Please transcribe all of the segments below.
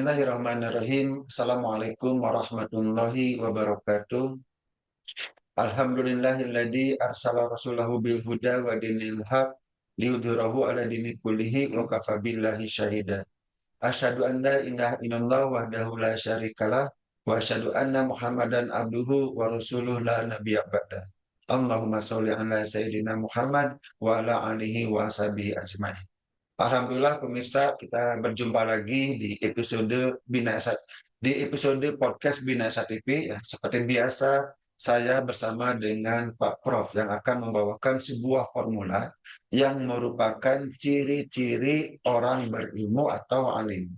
Bismillahirrahmanirrahim. Assalamualaikum warahmatullahi wabarakatuh. Alhamdulillahilladzi arsala rasulahu bil huda wa dinil haq liyudhhirahu ala dini kullihi wa kafa billahi syahida. Asyhadu an la ilaha illallah wahdahu la syarikalah wa asyhadu anna Muhammadan abduhu wa rasuluhu la nabiyya ba'da. Allahumma sholli ala sayyidina Muhammad wa ala alihi wa sahbihi ajmain. Alhamdulillah pemirsa, kita berjumpa lagi di episode podcast Binasa TV ya. Seperti biasa, saya bersama dengan Pak Prof yang akan membawakan sebuah formula yang merupakan ciri-ciri orang berilmu atau alim.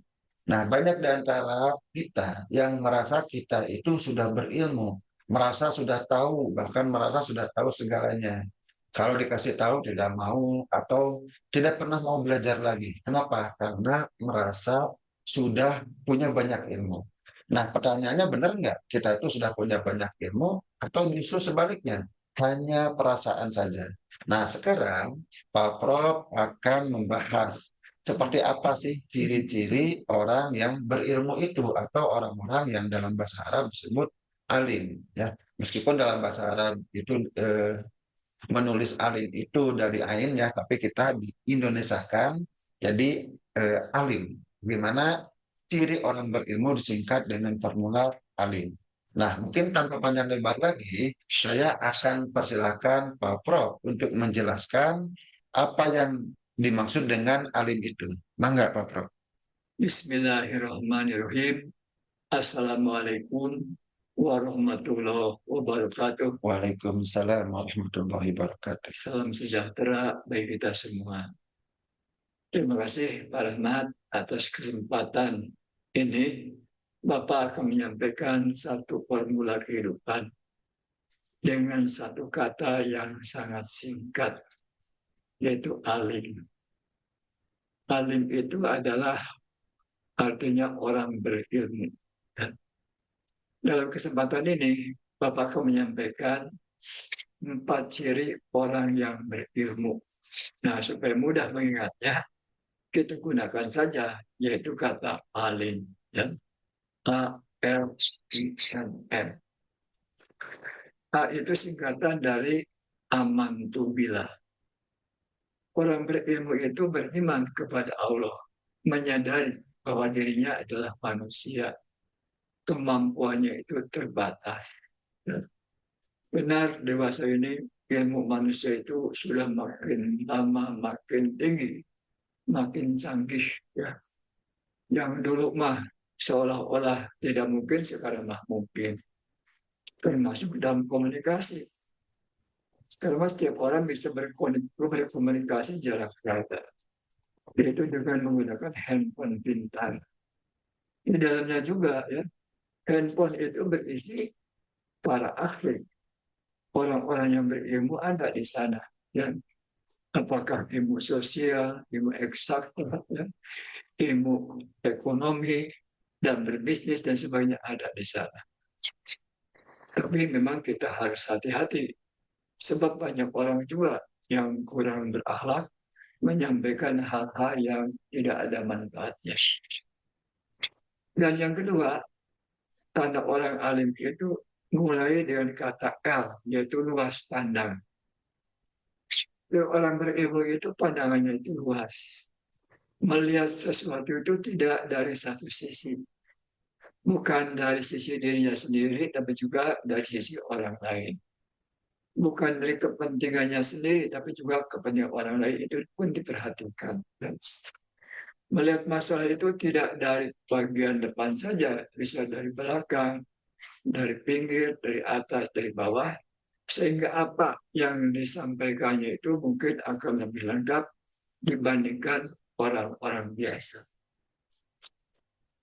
Nah, banyak di antara kita yang merasa kita itu sudah berilmu, merasa sudah tahu, bahkan merasa sudah tahu segalanya. Kalau dikasih tahu tidak mau atau tidak pernah mau belajar lagi. Kenapa? Karena merasa sudah punya banyak ilmu. Nah, pertanyaannya benar nggak kita itu sudah punya banyak ilmu atau justru sebaliknya? Hanya perasaan saja. Nah, sekarang Pak Prof akan membahas seperti apa sih ciri-ciri orang yang berilmu itu atau orang-orang yang dalam bahasa Arab disebut alim. Ya, meskipun dalam bahasa Arab itu menulis alim itu dari ain ya, tapi kita di Indonesiakan jadi alim. Gimana ciri orang berilmu disingkat dengan formula alim. Nah, mungkin tanpa panjang lebar lagi, saya akan persilakan Pak Prof untuk menjelaskan apa yang dimaksud dengan alim itu. Mangga Pak Prof. Bismillahirrahmanirrahim. Assalamualaikum warahmatullahi wabarakatuh. Waalaikumsalam warahmatullahi wabarakatuh. Salam sejahtera bagi kita semua. Terima kasih Pak Rahmat atas kesempatan ini. Bapak akan menyampaikan satu formula kehidupan dengan satu kata yang sangat singkat, yaitu alim. Alim itu adalah artinya orang berilmu. Dalam kesempatan ini, Bapak akan menyampaikan 4 ciri orang yang berilmu. Nah, supaya mudah mengingatnya, kita gunakan saja, yaitu kata alim. Ya. A-L-I-M. A itu singkatan dari amantubillah. Orang berilmu itu beriman kepada Allah, menyadari bahwa dirinya adalah manusia, kemampuannya itu terbatas. Benar, dewasa ini ilmu manusia itu sudah makin lama, makin tinggi, makin canggih. Ya. Yang dulu mah seolah-olah tidak mungkin, sekarang mah mungkin. Termasuk dalam komunikasi. Sekarang setiap orang bisa berkomunikasi jarak jauh. Yaitu dengan menggunakan handphone pintar. Di dalamnya juga ya, handphone itu berisi para ahli, orang-orang yang berilmu ada di sana. Ya. Apakah ilmu sosial, ilmu eksak, ya, ilmu ekonomi, dan berbisnis dan sebagainya ada di sana. Tapi memang kita harus hati-hati, sebab banyak orang juga yang kurang berakhlak menyampaikan hal-hal yang tidak ada manfaatnya. Dan yang kedua, tanda orang alim itu mulai dengan kata L, yaitu luas pandang. Orang berilmu itu pandangannya itu luas. Melihat sesuatu itu tidak dari satu sisi. Bukan dari sisi dirinya sendiri, tapi juga dari sisi orang lain. Bukan dari kepentingannya sendiri, tapi juga kepentingan orang lain itu pun diperhatikan. Dan melihat masalah itu tidak dari bagian depan saja, bisa dari belakang, dari pinggir, dari atas, dari bawah, sehingga apa yang disampaikannya itu mungkin akan lebih lengkap dibandingkan orang-orang biasa.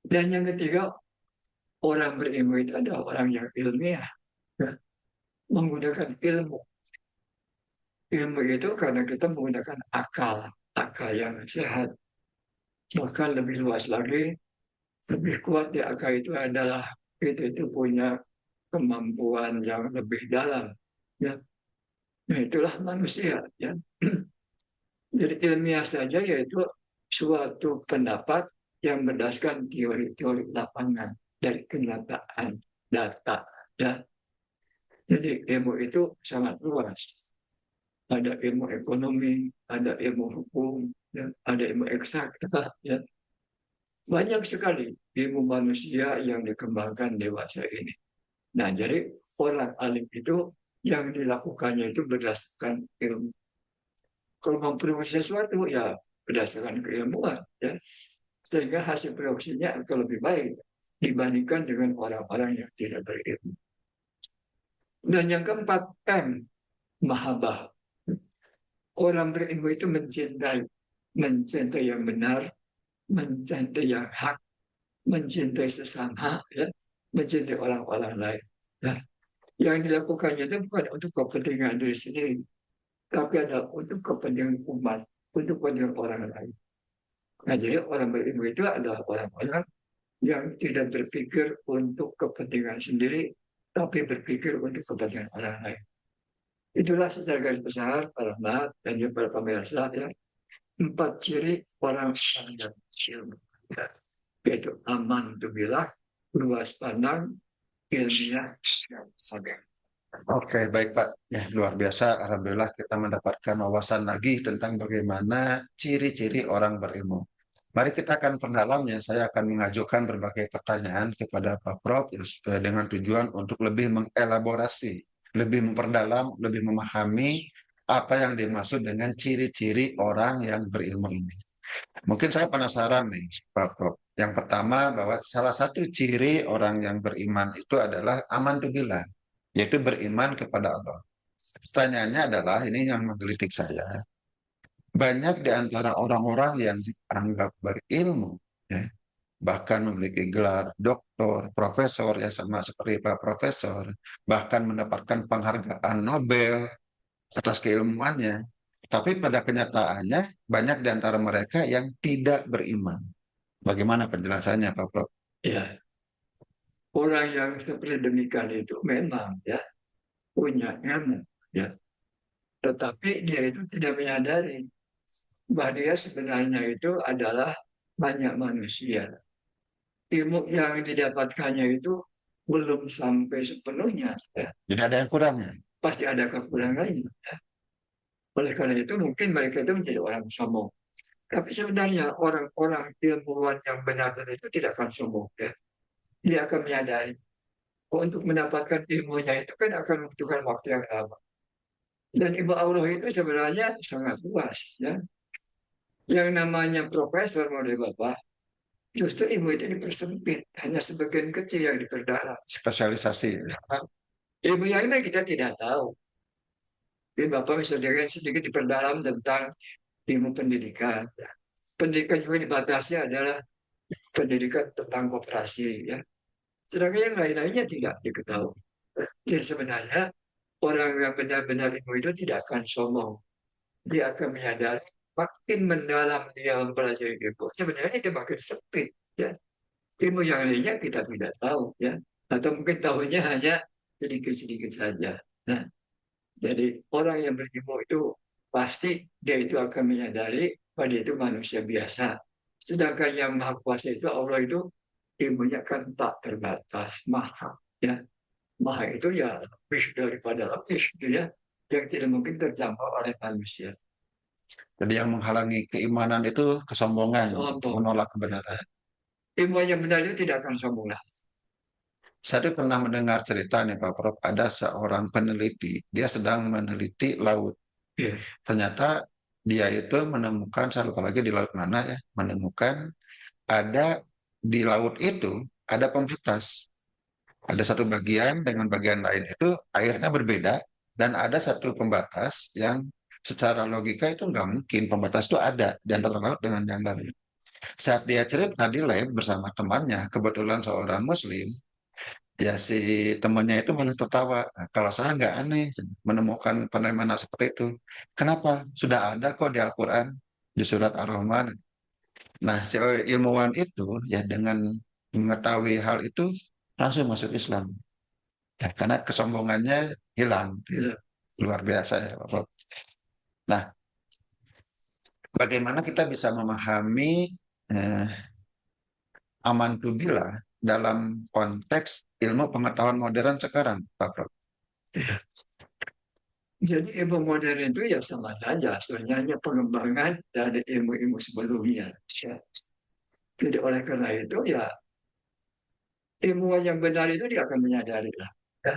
Dan yang ketiga, orang berilmu itu adalah orang yang ilmiah, ya, menggunakan ilmu. Ilmu itu karena kita menggunakan akal yang sehat. Bahkan lebih luas lagi, lebih kuat di akal itu adalah kita itu punya kemampuan yang lebih dalam. Ya. Nah, itulah manusia. Ya. Jadi ilmiah saja yaitu suatu pendapat yang berdasarkan teori-teori lapangan dari kenyataan data. Ya. Jadi ilmu itu sangat luas. Ada ilmu ekonomi, ada ilmu hukum, ya, ada ilmu eksakta, ya. Banyak sekali ilmu manusia yang dikembangkan dewasa ini. Nah, jadi orang alim itu yang dilakukannya itu berdasarkan ilmu. Kalau memproduksi sesuatu ya berdasarkan keilmuan, ya. Sehingga hasil produksinya akan lebih baik dibandingkan dengan orang-orang yang tidak berilmu. Dan yang keempat, M, mahabbah. Orang berilmu itu mencintai yang benar, mencintai yang hak, mencintai sesama, ya, mencintai orang-orang lain. Nah, yang dilakukannya itu bukan untuk kepentingan diri sendiri, tapi ada untuk kepentingan umat, untuk kepentingan orang lain. Nah, jadi orang berilmu itu adalah orang-orang yang tidak berpikir untuk kepentingan sendiri, tapi berpikir untuk kepentingan orang lain. Itulah secara garis besar, para mat dan juga para pemirsa, ya, 4 ciri orang yang ilmu. Ya, yaitu aman untuk bilah, luas pandang, ilmiah, oke. Oke, baik Pak. Ya, luar biasa. Alhamdulillah kita mendapatkan wawasan lagi tentang bagaimana ciri-ciri orang berilmu. Mari kita akan perdalamnya. Saya akan mengajukan berbagai pertanyaan kepada Pak Prof dengan tujuan untuk lebih mengelaborasi, lebih memperdalam, lebih memahami apa yang dimaksud dengan ciri-ciri orang yang berilmu ini. Mungkin saya penasaran nih, Pak Prof. Yang pertama bahwa salah satu ciri orang yang beriman itu adalah aman billah, yaitu beriman kepada Allah. Pertanyaannya adalah, ini yang menggelitik saya, banyak di antara orang-orang yang dianggap berilmu, ya, bahkan memiliki gelar doktor, profesor, ya sama seperti Pak Profesor, bahkan mendapatkan penghargaan Nobel atas keilmuannya. Tapi pada kenyataannya, banyak di antara mereka yang tidak beriman. Bagaimana penjelasannya, Pak Prof? Ya, orang yang seperti demikian itu memang, ya, punya ilmu, ya, tetapi dia itu tidak menyadari bahwa dia sebenarnya itu adalah banyak manusia. Ilmu yang didapatkannya itu belum sampai sepenuhnya, ya. Jadi ada yang kurangnya. Pasti ada kekurangannya. Ya. Oleh karena itu mungkin mereka itu menjadi orang sombong. Tapi sebenarnya orang-orang ilmuwan yang benar itu tidak akan sombong. Ya. Dia akan menyadari untuk mendapatkan ilmunya itu kan akan membutuhkan waktu yang lama. Dan ilmu Allah itu sebenarnya sangat luas. Ya. Yang namanya profesor oleh Bapak, justru ilmu itu dipersempit. Hanya sebagian kecil yang diperdalam. Spesialisasi. Nah, ilmu yang lain kita tidak tahu. Jadi Bapak bisa sedikit diperdalam tentang ilmu pendidikan. Ya. Pendidikan juga dibatasi adalah pendidikan tentang koperasi. Ya. Sedangkan yang lain-lainnya tidak diketahui. Jadi sebenarnya orang yang benar-benar ilmu itu tidak akan sombong. Dia akan menyadari makin mendalam dia mempelajari ilmu. Sebenarnya dia makin sempit. Ya. Ilmu yang lainnya kita tidak tahu. Ya. Atau mungkin tahunya hanya sedikit-sedikit saja. Nah, jadi orang yang berilmu itu pasti dia itu akan menyadari bahwa dia itu manusia biasa. Sedangkan yang maha kuasa itu Allah itu ilmunya kan tak terbatas, maha. Ya, maha itu ya lebih daripada lebih gitu ya, yang tidak mungkin terjangkau oleh manusia. Jadi yang menghalangi keimanan itu kesombongan, Contoh, menolak kebenaran. ilmu yang benar itu tidak akan sombong lah. Saya tuh pernah mendengar cerita nih Pak Prof, ada seorang peneliti, dia sedang meneliti laut. Ya, Ternyata dia itu menemukan, saya lupa lagi di laut mana ya, menemukan ada di laut itu ada pembatas. Ada satu bagian dengan bagian lain itu airnya berbeda dan ada satu pembatas yang secara logika itu nggak mungkin pembatas itu ada di antara laut dengan yang lain. Saat dia cerita di lab bersama temannya, kebetulan seorang Muslim, ya si temannya itu malah tertawa. "Nah, kalau saya nggak aneh menemukan fenomena seperti itu. Kenapa? Sudah ada kok di Al-Quran, di surat Ar-Rahman. Nah, si ilmuwan itu ya dengan mengetahui hal itu langsung masuk Islam. Ya, karena kesombongannya hilang. ya. Luar biasa ya, Pak Prof. Nah, bagaimana kita bisa memahami eh, amantubillah dalam konteks ilmu pengetahuan modern sekarang, Pak Prof? Jadi ilmu modern itu ya sama saja, sebenarnya pengembangan dari ilmu-ilmu sebelumnya. Ya. Jadi oleh karena itu ya ilmuwan yang benar itu dia akan menyadari lah, ya,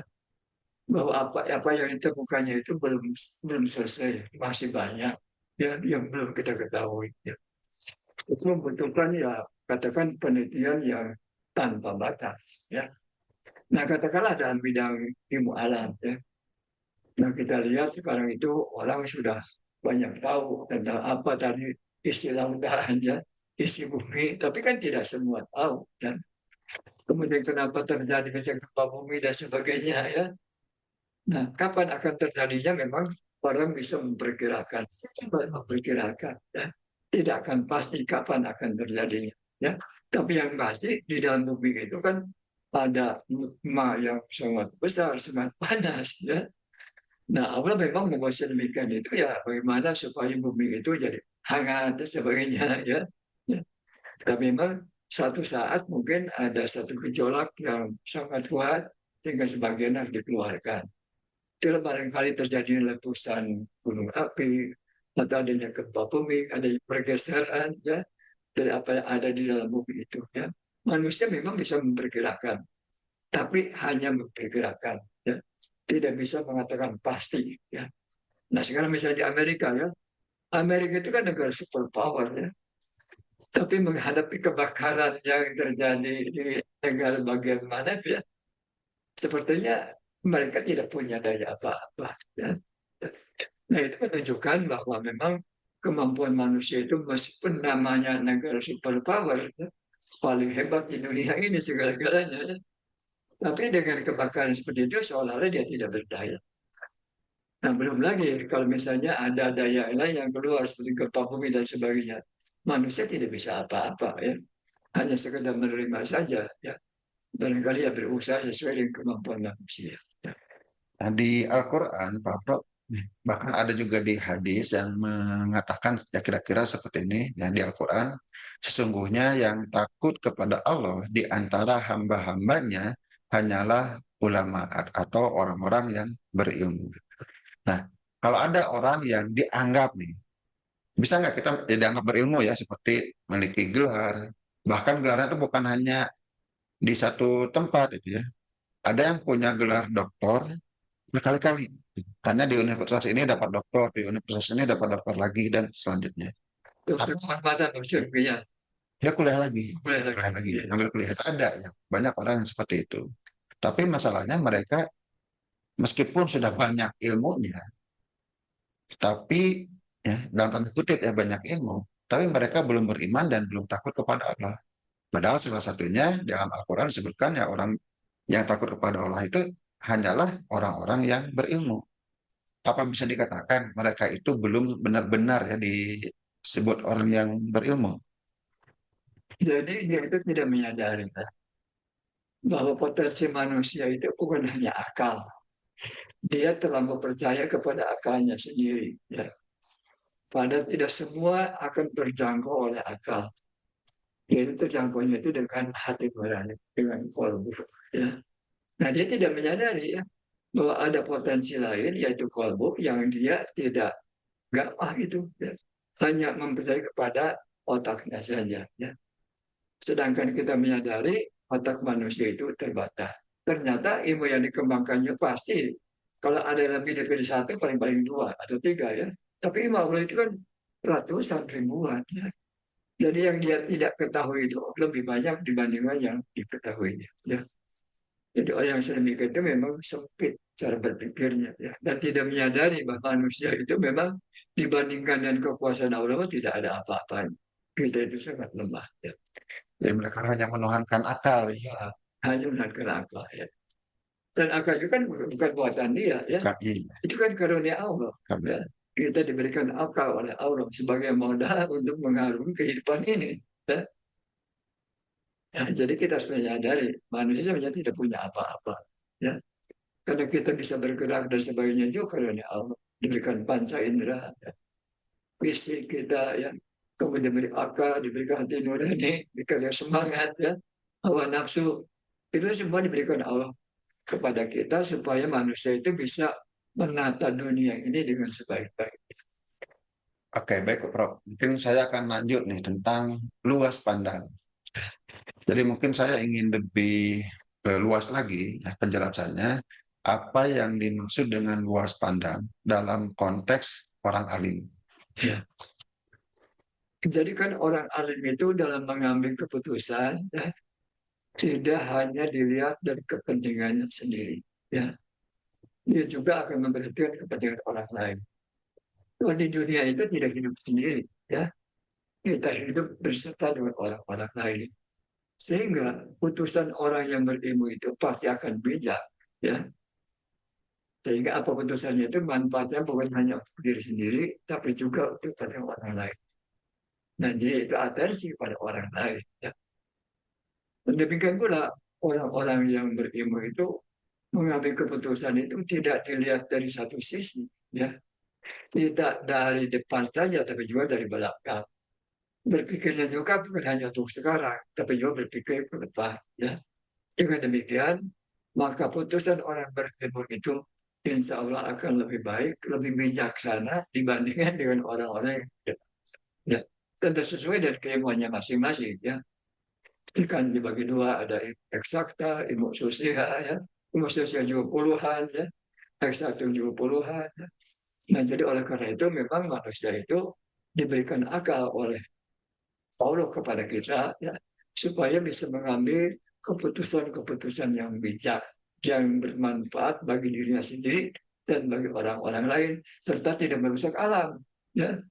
bahwa apa yang ditemukannya itu belum belum selesai, masih banyak ya yang belum kita ketahui. Ya. Itu membutuhkan ya katakan penelitian yang tanpa batas. Ya. Nah katakanlah dalam bidang ilmu alam. Ya. Nah kita lihat sekarang itu orang sudah banyak tahu tentang apa tadi isi lautan ya, isi bumi, tapi kan tidak semua tahu. Ya. Kemudian kenapa terjadi gempa bumi dan sebagainya ya. Nah, kapan akan terjadinya memang orang bisa memperkirakan, memperkirakan ya. Tidak akan pasti kapan akan terjadinya ya. Tapi yang pasti di dalam bumi itu kan ada magma yang sangat besar, sangat panas ya. Nah, Allah memang membuat demikian itu ya bagaimana supaya bumi itu jadi hangat dan sebagainya ya. Ya. Dan memang suatu saat mungkin ada satu gejolak yang sangat kuat sehingga sebagian harus dikeluarkan. Itu barangkali terjadi letusan gunung api, atau adanya gempa bumi, ada pergeseran ya dari apa yang ada di dalam bumi itu ya. Manusia memang bisa memperkirakan, tapi hanya memperkirakan ya. Tidak bisa mengatakan pasti ya. Nah sekarang misalnya di Amerika ya, Amerika itu kan negara superpower ya. Tapi menghadapi kebakaran yang terjadi di negara bagian mana ya, sepertinya mereka tidak punya daya apa-apa. Ya. Nah itu menunjukkan bahwa memang kemampuan manusia itu meskipun namanya negara superpower, ya, paling hebat di dunia ini segala-galanya. Ya. Tapi dengan kebakaran seperti itu seolah-olah dia tidak berdaya. Nah belum lagi kalau misalnya ada daya lain yang keluar seperti gempa bumi dan sebagainya. Manusia tidak bisa apa-apa ya. Hanya sekedar menerima saja ya. Barangkali ya berusaha sesuai dengan kemampuan manusia. Nah, di Al-Quran, Pak Prof, bahkan ada juga di hadis yang mengatakan ya kira-kira seperti ini, yang di Al-Quran, sesungguhnya yang takut kepada Allah di antara hamba-hambanya hanyalah ulama atau orang-orang yang berilmu. Nah, kalau ada orang yang dianggap nih, bisa nggak kita ya dianggap berilmu ya, seperti memiliki gelar, bahkan gelarnya itu bukan hanya di satu tempat itu ya. Ada yang punya gelar doktor berkali-kali. Karena di universitas ini dapat doktor, di universitas ini dapat doktor lagi, dan selanjutnya. Dokter Tapi Muhammad maksudnya dia kuliah lagi, boleh kuliah lagi. lagi, Ya. ambil kuliah itu ada ya. Banyak orang yang seperti itu. Tapi masalahnya mereka meskipun sudah banyak ilmunya, tapi ya dalam tanda kutip ya banyak ilmu, tapi mereka belum beriman dan belum takut kepada Allah. Padahal salah satunya dalam Al-Quran disebutkan ya orang yang takut kepada Allah itu hanyalah orang-orang yang berilmu. Apa bisa dikatakan mereka itu belum benar-benar ya disebut orang yang berilmu? Jadi dia itu tidak menyadari kan, bahwa potensi manusia itu bukan hanya akal. Dia terlalu percaya kepada akalnya sendiri. Ya. Padahal tidak semua akan terjangkau oleh akal. Yaitu terjangkaunya itu dengan hati nurani, dengan kolbu. Ya. Nah dia tidak menyadari ya, bahwa ada potensi lain yaitu kolbu yang dia tidak gamah itu. Ya. Hanya mempercayai kepada otaknya saja. Ya. Sedangkan kita menyadari otak manusia itu terbatas. Ternyata ilmu yang dikembangkannya pasti kalau ada yang lebih dari satu paling-paling dua atau tiga ya. Tapi ilmu Allah itu kan ratusan ribuan. Ya. Jadi yang dia tidak ketahui itu lebih banyak dibandingkan yang diketahuinya. Ya. Jadi orang yang sedemikian itu memang sempit cara berpikirnya ya. Dan tidak menyadari bahwa manusia itu memang dibandingkan dengan kekuasaan Allah tidak ada apa-apanya. Kita itu sangat lemah. Ya. Jadi mereka hanya menuhankan akal. Ya. Ya, hanya menggunakan akal ya. Dan akal itu kan bukan buatan dia ya. KI. Itu kan karunia Allah. Ya. Kita diberikan akal oleh Allah sebagai modal untuk mengarungi kehidupan ini. Ya. Ya, jadi kita harus menyadari manusia sebenarnya tidak punya apa-apa. Ya. Karena kita bisa bergerak dan sebagainya juga karunia Allah. Diberikan panca indera, ya. Fisik kita, ya. kemudian diberi akal, diberikan hati nurani, diberikan semangat, ya, hawa nafsu. Itu semua diberikan Allah kepada kita supaya manusia itu bisa menata dunia ini dengan sebaik-baik. Oke, baik Prof. Mungkin saya akan lanjut nih tentang luas pandang. Jadi mungkin saya ingin lebih luas lagi ya, penjelasannya. Apa yang dimaksud dengan luas pandang dalam konteks orang alim? Ya. Jadi kan orang alim itu dalam mengambil keputusan, ya, tidak hanya dilihat dari kepentingannya sendiri, ya, dia juga akan memperhatikan kepentingan orang lain. Kalau di dunia itu tidak hidup sendiri, ya, kita hidup berserta dengan orang-orang lain. Sehingga putusan orang yang berilmu itu pasti akan bijak, ya. Sehingga apa putusannya itu manfaatnya bukan hanya untuk diri sendiri, tapi juga untuk pada orang lain. Dan dia itu atensi pada orang lain, ya. Dan demikian pula orang-orang yang berilmu itu mengambil keputusan itu tidak dilihat dari satu sisi, ya, tidak dari depan saja, tapi juga dari belakang. Berpikirnya juga bukan hanya untuk sekarang, tapi juga berpikir ke depan, ya. Dengan demikian, maka putusan orang berilmu itu insya Allah akan lebih baik, lebih bijaksana dibandingkan dengan orang-orang yang ya, tentu sesuai dengan keilmuannya masing-masing, ya. Kan dibagi dua, ada ilmu eksakta, ilmu sosial, ya. Ilmu sosial juga puluhan, ya. Eksakta juga puluhan. Ya. Nah, jadi oleh karena itu memang manusia itu diberikan akal oleh Allah kepada kita, ya, supaya bisa mengambil keputusan-keputusan yang bijak, yang bermanfaat bagi dirinya sendiri dan bagi orang-orang lain, serta tidak merusak alam. Ya,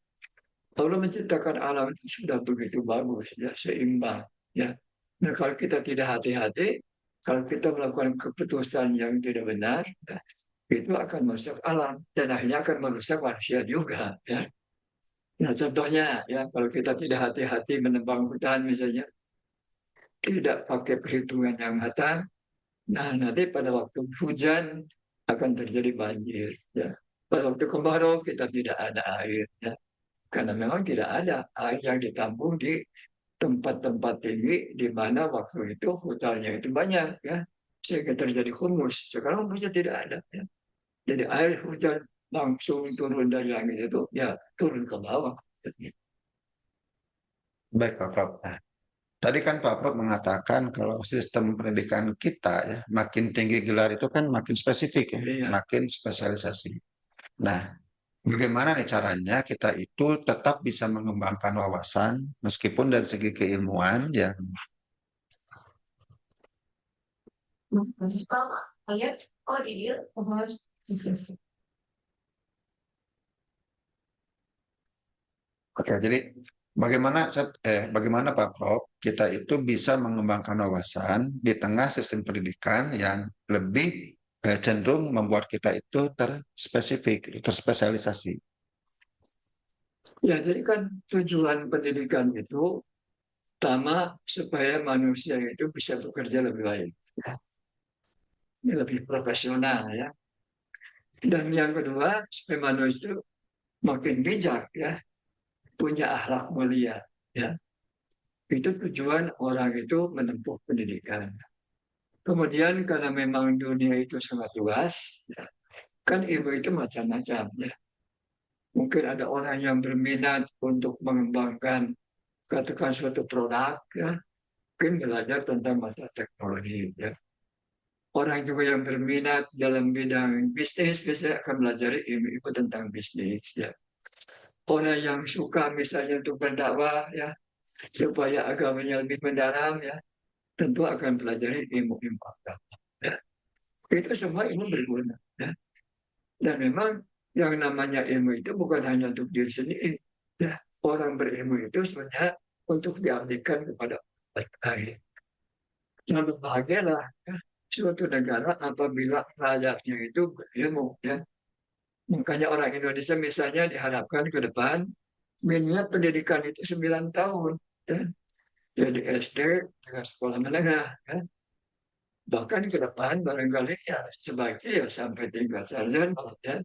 Allah menciptakan alam itu sudah begitu bagus, ya, seimbang. Ya, nah kalau kita tidak hati-hati, kalau kita melakukan keputusan yang tidak benar, ya, itu akan merusak alam dan akhirnya akan merusak manusia juga. Ya. Nah, contohnya, ya, kalau kita tidak hati-hati menebang hutan misalnya, tidak pakai perhitungan yang matang, nah nanti pada waktu hujan akan terjadi banjir. Ya. Pada waktu kemarau kita tidak ada air, ya. Karena memang tidak ada air yang ditampung di tempat-tempat tinggi di mana waktu itu hutannya itu banyak, ya, sehingga terjadi humus. Sekarang humusnya tidak ada, ya. Jadi air hujan langsung turun dari langit itu ya turun ke bawah. Baik Pak Prof. Nah, tadi kan Pak Prof mengatakan kalau sistem pendidikan kita ya makin tinggi gelar itu kan makin spesifik ya, Iya. makin spesialisasi. Nah, bagaimana nih caranya kita itu tetap bisa mengembangkan wawasan meskipun dari segi keilmuan yang oke, jadi bagaimana Pak Prof kita itu bisa mengembangkan wawasan di tengah sistem pendidikan yang lebih cenderung membuat kita itu terspesifik, terspesialisasi. Ya, jadi kan tujuan pendidikan itu pertama supaya manusia itu bisa bekerja lebih baik, ya. Ini lebih profesional, ya. Dan yang kedua supaya manusia itu makin bijak, ya, punya akhlak mulia, ya. Itu tujuan orang itu menempuh pendidikan. Kemudian karena memang dunia itu sangat luas, ya, kan ilmu itu macam-macam, ya. Mungkin ada orang yang berminat untuk mengembangkan katakan suatu produk, ya, mungkin belajar tentang mata teknologi, ya. Orang juga yang berminat dalam bidang bisnis biasanya akan belajar ilmu tentang bisnis, ya. Orang yang suka misalnya untuk berdakwah, ya, supaya agamanya lebih mendalam, ya, tentu akan pelajari ilmu-ilmu agama. Ya. Itu semua ilmu berguna. Ya. Dan memang yang namanya ilmu itu bukan hanya untuk diri sendiri. Ya. Orang berilmu itu sebenarnya untuk diabdikan kepada orang lain. Yang berbahagialah, ya, suatu negara apabila rakyatnya itu berilmu. Ya. Makanya orang Indonesia misalnya diharapkan ke depan minimal pendidikan itu 9 tahun. Ya. Jadi SD dengan sekolah menengah. Ya. Bahkan ke depan barangkali ya sebaiknya ya sampai tingkat sarjana, ya.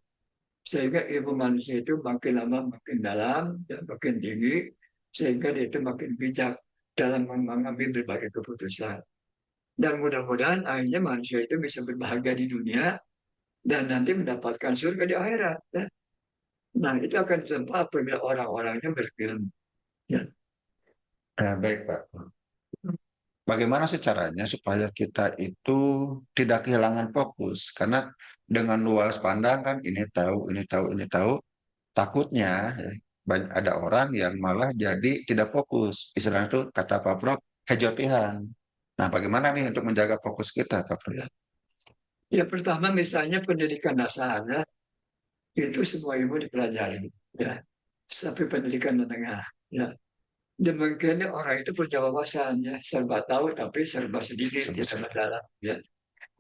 Sehingga ilmu manusia itu makin lama makin dalam dan makin tinggi sehingga dia itu makin bijak dalam mengambil berbagai keputusan. Dan mudah-mudahan akhirnya manusia itu bisa berbahagia di dunia dan nanti mendapatkan surga di akhirat. Ya. Nah, itu akan tentu apabila orang-orangnya berilmu. Ya. Nah, baik Pak. Bagaimana sih caranya supaya kita itu tidak kehilangan fokus? Karena dengan luas pandang kan ini tahu, ini tahu, ini tahu, takutnya ya, ada orang yang malah jadi tidak fokus. Istilahnya itu kata Pak Prof, kejotihan. Nah, bagaimana nih untuk menjaga fokus kita, Pak Prof? Ya. Ya, pertama misalnya pendidikan dasar, ya, itu semua ilmu dipelajari. Ya. Sampai pendidikan menengah. Ya. Demikian orang itu punya wawasan, ya, serba tahu tapi serba sedikit, ya, serba dalam. Ya.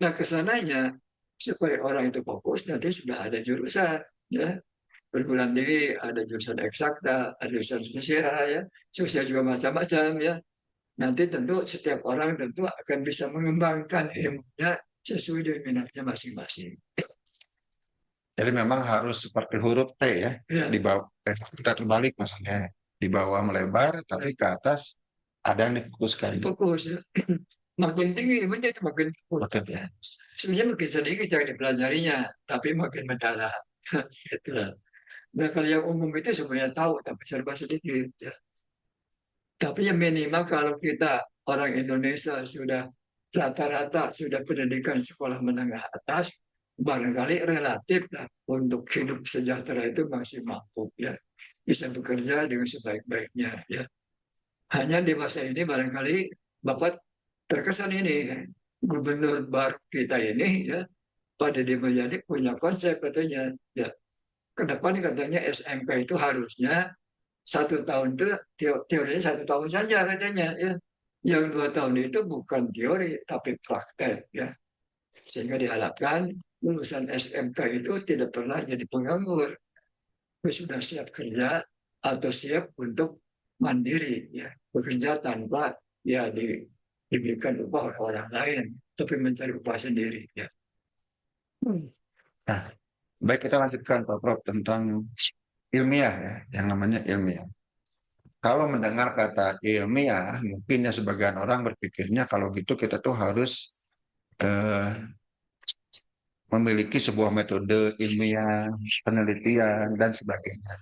Nah, kesananya supaya orang itu fokus nanti sudah ada jurusan, ya. Perguruan tinggi ada jurusan eksakta, ada jurusan sosial, ya. Sosial juga macam-macam, ya. Nanti tentu setiap orang tentu akan bisa mengembangkan ilmunya sesuai dengan minatnya masing-masing. Jadi memang harus seperti huruf T ya, Ya, di bawah kita terbalik maksudnya, di bawah melebar tapi ke atas ada yang difokuskan. fokus, ya. Makin tinggi ilmunya itu makin fokus. Oke. Ya. Sebenarnya makin sedikit yang dipelajarinya, tapi makin mendalam. Itulah. Nah, kalau yang umum itu semuanya tahu, tapi serba sedikit. Ya. Tapi yang minimal kalau kita orang Indonesia sudah rata-rata sudah pendidikan sekolah menengah atas, barangkali relatif lah untuk hidup sejahtera itu masih mampu, ya, bisa bekerja dengan sebaik-baiknya, ya. Hanya di masa ini barangkali Bapak terkesan ini, ya, gubernur baru kita ini, ya, pada dia menjadi punya konsep katanya, ya, ke depan katanya SMK itu harusnya 1 tahun itu teorinya 1 tahun saja katanya, ya. Yang 2 tahun itu bukan teori tapi praktek, ya. Sehingga diharapkan lulusan SMK itu tidak pernah jadi penganggur, sudah siap kerja atau siap untuk mandiri, ya, bekerja tanpa ya diberikan upah oleh orang lain, tapi mencari upah sendiri, ya. Nah, baik kita lanjutkan Pak Prof tentang ilmiah ya, yang namanya ilmiah. Kalau mendengar kata ilmiah, mungkin ya sebagian orang berpikirnya kalau gitu kita tuh harus eh, memiliki sebuah metode ilmiah, penelitian, dan sebagainya.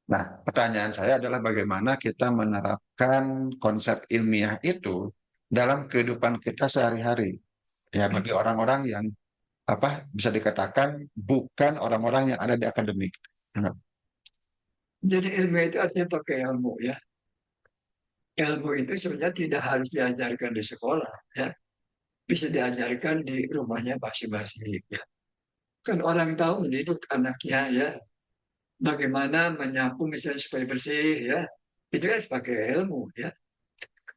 Nah, pertanyaan saya adalah bagaimana kita menerapkan konsep ilmiah itu dalam kehidupan kita sehari-hari. Ya, bagi orang-orang yang apa bisa dikatakan bukan orang-orang yang ada di akademik. Nah, Jadi ilmu itu artinya pakai ilmu, ya. Ilmu itu sebenarnya tidak harus diajarkan di sekolah, ya. Bisa diajarkan di rumahnya masing-masing, ya. Kan orang tahu mendidik anaknya, ya, bagaimana menyapu misalnya supaya bersih, ya, itu kan pakai ilmu, ya.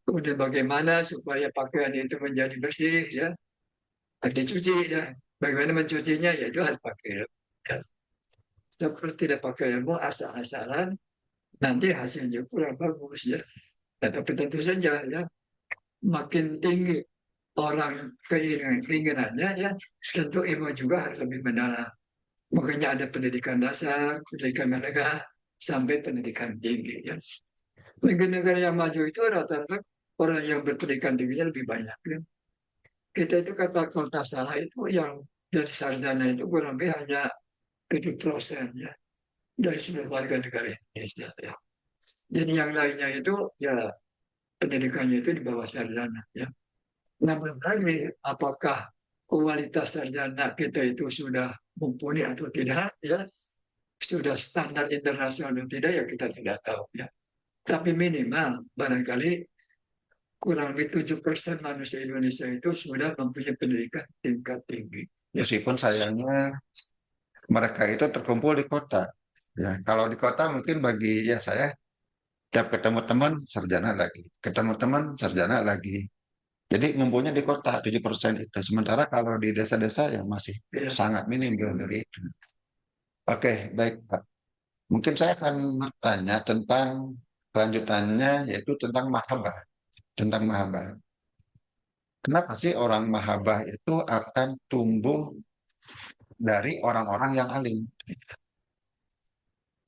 Kemudian bagaimana supaya pakaian itu menjadi bersih, ya, harus dicuci, ya. Bagaimana mencucinya, ya, itu harus pakai ilmu, ya. Kalau tidak pakai ilmu asal-asalan nanti hasilnya kurang bagus, ya. Nah, tapi tentu saja, ya, makin tinggi orang keinginannya, ya, tentu ilmu juga harus lebih mendalam. Makanya ada pendidikan dasar, pendidikan menengah, sampai pendidikan tinggi, ya. Negara-negara yang maju itu rata-rata orang yang berpendidikan tingginya lebih banyak, ya. Kita itu kata kalau tak salah itu yang dari sarjana itu kurang lebih hanya 7%, ya, dari seluruh warga negara Indonesia, ya. Jadi yang lainnya itu ya pendidikannya itu di bawah sarjana, ya. Nah, belum lagi apakah kualitas sarjana kita itu sudah mumpuni atau tidak, ya, sudah standar internasional atau tidak, ya kita tidak tahu, ya. Tapi minimal barangkali kurang lebih 7% manusia Indonesia itu sudah mempunyai pendidikan tingkat tinggi. Ya, meskipun sayangnya mereka itu terkumpul di kota. Ya, kalau di kota mungkin bagi ya saya tiap ketemu teman sarjana lagi, ketemu teman sarjana lagi. Jadi ngumpulnya di kota 7% itu. Sementara kalau di desa-desa yang masih ya. sangat minim dari itu. Oke, baik Pak. Mungkin saya akan bertanya tentang kelanjutannya yaitu tentang mahabbah. Tentang mahabbah. Kenapa sih orang mahabbah itu akan tumbuh dari orang-orang yang alim?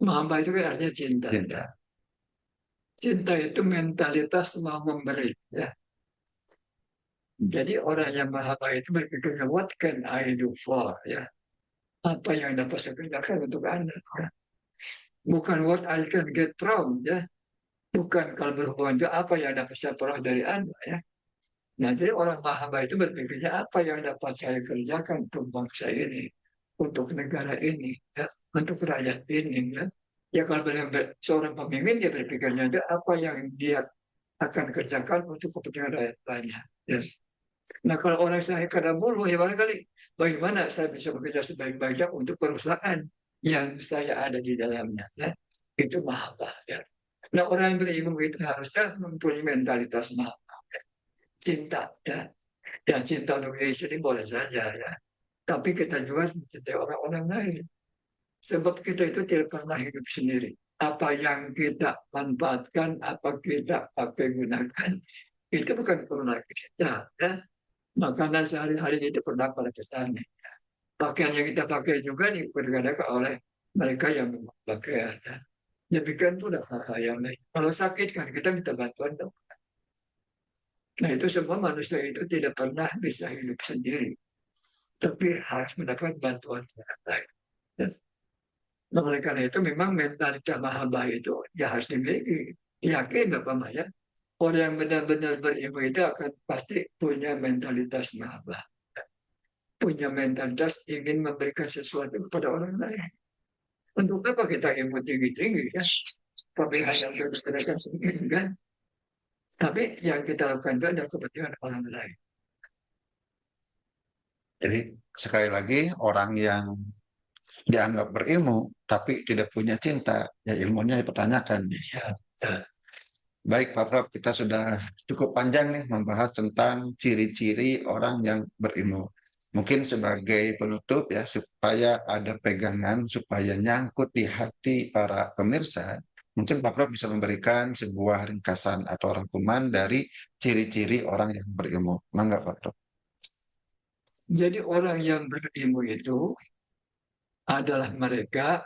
Mahamba itu kan artinya cinta. Tidak. Cinta itu mentalitas mau memberi. Ya. Jadi orang yang mahaba itu berpikirnya, what can I do for? Ya. Apa yang dapat saya kerjakan untuk Anda? Ya. Bukan what I can get from. Ya. Bukan kalau berhubungan itu apa yang dapat saya peroleh dari Anda. Ya. Nah, jadi orang mahaba itu berpikirnya apa yang dapat saya kerjakan untuk bangsa ini, untuk negara ini, ya, untuk rakyat ini. Ya, ya kalau seorang pemimpin dia berpikirnya itu apa yang dia akan kerjakan untuk kepentingan rakyat banyak. Ya. Nah kalau orang saya kadang buruh ya barangkali bagaimana saya bisa bekerja sebaik-baiknya untuk perusahaan yang saya ada di dalamnya. Ya. Itu mahabbah. Ya. Nah orang yang berilmu itu harusnya mempunyai mentalitas mahabbah, ya. Cinta. Ya. Ya cinta untuk diri sendiri boleh saja. Ya. Tapi kita juga mencintai orang-orang lain. Sebab kita itu tidak pernah hidup sendiri. Apa yang kita manfaatkan, apa kita pakai gunakan, itu bukan produk kita. Ya. Makanan sehari-hari itu produk pada petani. Pakaian yang kita pakai juga dipergunakan oleh mereka yang memakai. Ya. Demikian pula hal yang lain. Kalau sakit kan kita minta bantuan dong. Nah itu semua manusia itu tidak pernah bisa hidup sendiri. Tapi harus mendapat bantuan orang lain. Ya. Nah, oleh karena itu memang mentalitas mahabbah itu ya harus dimiliki. Yakin Bapak Maya, orang yang benar-benar berilmu itu akan pasti punya mentalitas mahabbah. Punya mentalitas ingin memberikan sesuatu kepada orang lain. Untuk apa kita ilmu tinggi-tinggi ya? Tapi hanya untuk memberikan sendiri kan? Tapi yang kita lakukan itu adalah kepentingan orang lain. Jadi sekali lagi orang yang dianggap berilmu tapi tidak punya cinta, ya ilmunya dipertanyakan. Ya, ya. Baik Pak Prof, kita sudah cukup panjang nih membahas tentang ciri-ciri orang yang berilmu. Mungkin sebagai penutup ya, supaya ada pegangan, supaya nyangkut di hati para pemirsa, mungkin Pak Prof bisa memberikan sebuah ringkasan atau rangkuman dari ciri-ciri orang yang berilmu. Mangga Pak Prof. Jadi orang yang berilmu itu adalah mereka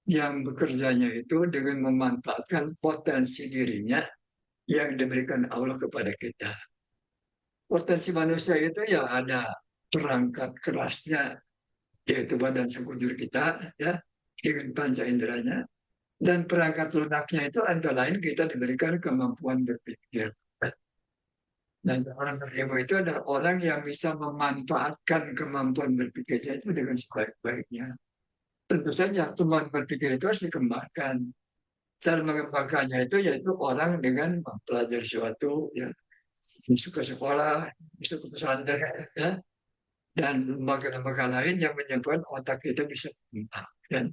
yang bekerjanya itu dengan memanfaatkan potensi dirinya yang diberikan Allah kepada kita. Potensi manusia itu ya ada perangkat kerasnya, yaitu badan sekujur kita, ya, dengan panca inderanya, dan perangkat lunaknya itu antara lain kita diberikan kemampuan berpikir. Dan orang berilmu itu adalah orang yang bisa memanfaatkan kemampuan berpikirnya itu dengan sebaik-baiknya. Tentu saja kemampuan berpikir itu harus dikembangkan. Cara mengembangkannya itu yaitu orang dengan mempelajari sesuatu, ya, masuk ke sekolah, masuk ke pesantren, ya, dan lembaga-lembaga lain yang menyebabkan otak kita bisa berkembang. Dan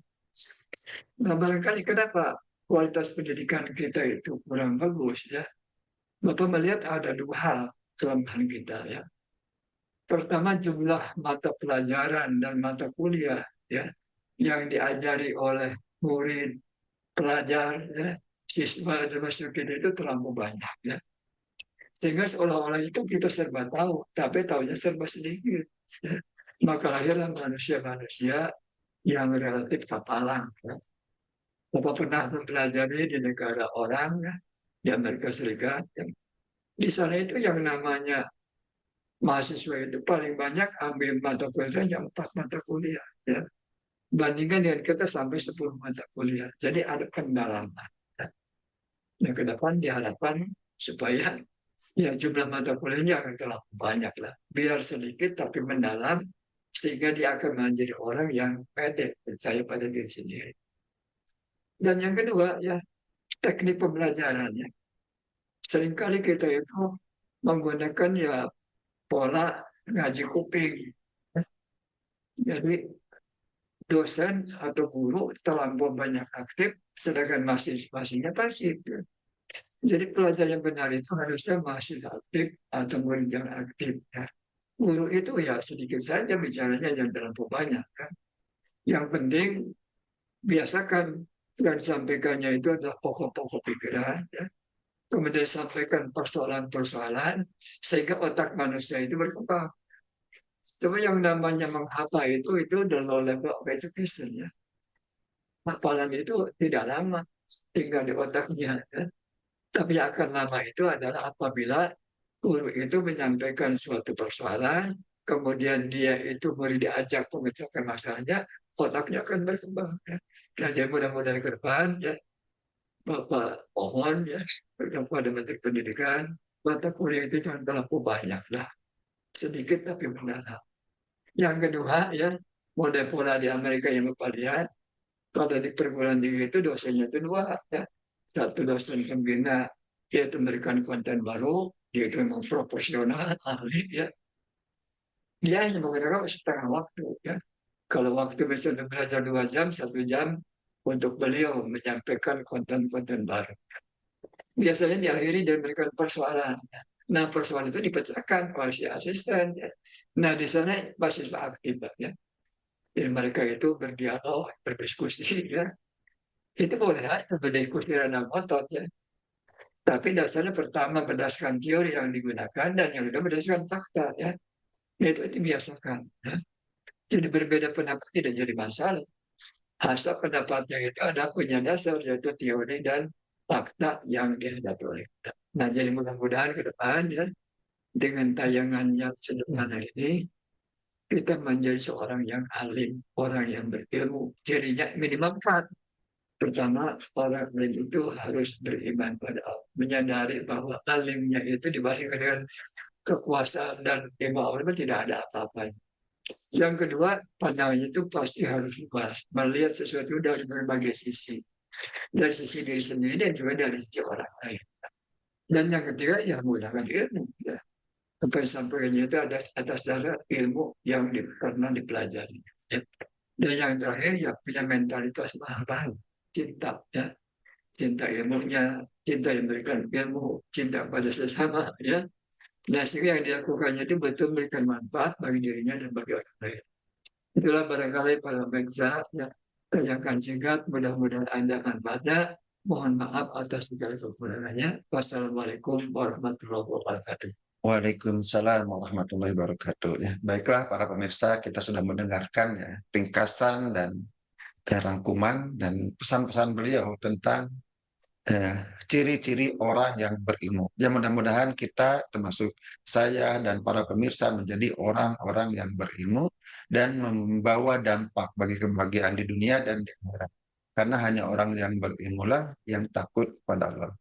nah, barangkali kenapa kualitas pendidikan kita itu kurang bagus, ya. Bapak melihat ada dua hal kelemahan kita, ya. Pertama jumlah mata pelajaran dan mata kuliah, ya, yang diajari oleh murid, pelajar, ya, siswa dan masyarakat itu terlalu banyak, ya. Sehingga seolah-olah itu kita serba tahu, tapi tahunya serba sedikit. Ya. Maka lahirlah manusia-manusia yang relatif kapalang. Ya. Bapak pernah mempelajari di negara orang, ya, di Amerika Serikat. Ya. Di sana itu yang namanya mahasiswa itu paling banyak ambil mata kuliah yang 4 mata kuliah. Ya. Bandingkan dengan kita sampai 10 mata kuliah. Jadi ada pendalaman. Ya. Yang ke depan diharapkan supaya ya jumlah mata kuliahnya akan terlalu banyak lah. Biar sedikit tapi mendalam sehingga dia akan menjadi orang yang pede, percaya pada diri sendiri. Dan yang kedua ya teknik pembelajarannya. Seringkali kita itu menggunakan ya pola ngaji kuping. Jadi dosen atau guru terlalu banyak aktif, sedangkan mahasiswanya pasif. Jadi pelajar yang benar itu harusnya masih aktif atau murid yang aktif. Ya. Guru itu ya sedikit saja bicaranya jangan terlalu banyak. Kan. Yang penting biasakan yang disampaikannya itu adalah pokok-pokok pikiran. Ya. Kemudian sampaikan persoalan-persoalan sehingga otak manusia itu berkembang. Tapi yang namanya menghafal itu the low level of education. Ya. Hafalan itu tidak lama tinggal di otaknya. Ya. Tapi yang akan lama itu adalah apabila guru itu menyampaikan suatu persoalan, kemudian dia itu murid diajak memecahkan masalahnya, otaknya akan berkembang. Ya. Nah, jadi mudah-mudahan ke depan ya Bapak mohon ya kepada Menteri Pendidikan, mata kuliah itu jangan terlalu banyak lah, sedikit tapi mendalam. Yang kedua ya, model pola di Amerika yang Bapak lihat, kalau di perguruan tinggi itu dosennya itu dua ya. Satu dosen pembina, dia itu memberikan konten baru, dia itu memang profesional, ahli ya. Dia hanya menggunakan setengah waktu ya. Kalau waktu misalnya belajar 2 jam, 1 jam untuk beliau menyampaikan konten-konten baru. Biasanya diakhiri dengan memberikan persoalan. Nah, persoalan itu dipecahkan oleh si asisten. Ya. Nah, di sana mahasiswa aktif ya. Jadi mereka itu berdialog, berdiskusi ya. Itu boleh aja berdiskusi dalam otot ya. Tapi dasarnya pertama berdasarkan teori yang digunakan dan yang kedua berdasarkan fakta ya. Itu dibiasakan. Ya. Jadi berbeda pendapat tidak jadi masalah. Asal pendapatnya itu ada punya dasar yaitu teori dan fakta yang dihadapi oleh kita. Nah, jadi mudah-mudahan ke depan ya dengan tayangan yang sederhana ini kita menjadi seorang yang alim, orang yang berilmu. Cirinya minimal 4. Pertama, orang alim itu harus beriman pada Allah, menyadari bahwa alimnya itu dibandingkan dengan kekuasaan dan ilmu Allah tidak ada apa-apanya. Yang kedua, pandangannya itu pasti harus luas, melihat sesuatu dari berbagai sisi. Dari sisi diri sendiri dan juga dari sisi orang lain. Dan yang ketiga, ya menggunakan ilmu. Ya. Apa yang sampaikannya itu ada atas dasar ilmu yang pernah dipelajari. Ya. Dan yang terakhir, ya punya mentalitas baru, cinta. Ya. Cinta ilmunya, cinta yang memberikan ilmu, cinta pada sesama. Ya. Nah, sehingga yang dilakukannya itu betul memberikan manfaat bagi dirinya dan bagi orang lain. Itulah barangkali para pemirsa ya, yang akan singkat, mudah-mudahan Anda manfaatnya. Mohon maaf atas segala kekurangannya. Wassalamualaikum warahmatullahi wabarakatuh. Waalaikumsalam warahmatullahi wabarakatuh. Ya, baiklah para pemirsa, kita sudah mendengarkan ya ringkasan dan rangkuman dan pesan-pesan beliau tentang ciri-ciri orang yang berilmu. Ya mudah-mudahan kita termasuk saya dan para pemirsa menjadi orang-orang yang berilmu dan membawa dampak bagi kebahagiaan di dunia dan di akhirat. Karena hanya orang yang berilmu lah yang takut pada Allah.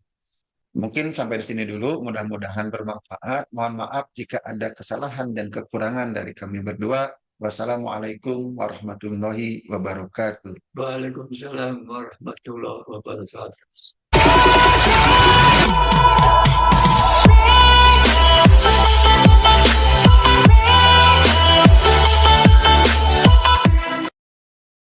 Mungkin sampai di sini dulu, mudah-mudahan bermanfaat. Mohon maaf jika ada kesalahan dan kekurangan dari kami berdua. Wassalamualaikum warahmatullahi wabarakatuh. Waalaikumsalam warahmatullahi wabarakatuh.